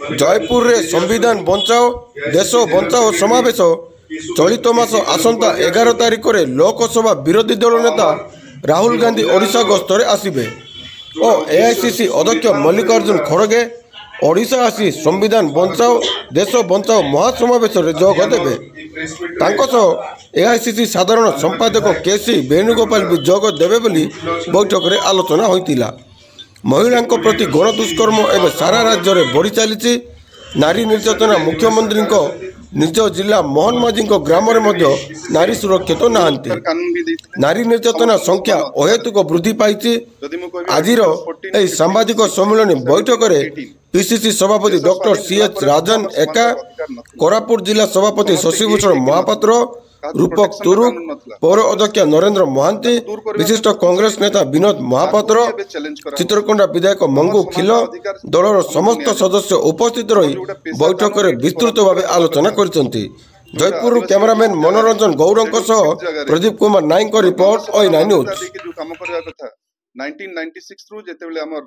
जयपुर रे संविधान बचाओ देश बचाओ समावेश चलित मास आसंता 11 तारिख में लोकसभा विरोधी दल नेता राहुल गांधी ओडिशा गस्तरे आसिबे और एआईसीसी अध्यक्ष मल्लिकार्जुन खड़गे ओडिशा आसी संविधान बचाओ देश बचाओ महासमावेश जोग देवे। एआईसीसी साधारण संपादक केसी वेणुगोपाल भी जोग देवे बोली बैठक में आलोचना होइतिला। महिला प्रति गण दुष्कर्म एवं सारा राज्य में बढ़ी चली नारी निर्यातना मुख्यमंत्री निज जिला मोहन माझी ग्राम में नारी सुरक्षित नहांती नारी निर्यातना संख्या अहेतुक वृद्धि पाई। आज सांबादिक सम्मेलन बैठक में पीसीसी सभापति डॉक्टर सीएच राजन एका कोरापुट जिला सभापति शशिभूषण महापात्र रूपक तुरुक पौर अध्यक्ष नरेंद्र महांती विशिष्ट कांग्रेस नेता विनोद महापात्र चित्रकोंडा विधायक मंगू खिल दलर समस्त सदस्य उपस्थित रही बैठक में विस्तृत भाव आलोचना करछंती। जयपुर कैमरामैन मनोरंजन गौड़ प्रदीप कुमार नाईक रिपोर्ट ओएनआई न्यूज। 1996 रु जेतेबेले हमर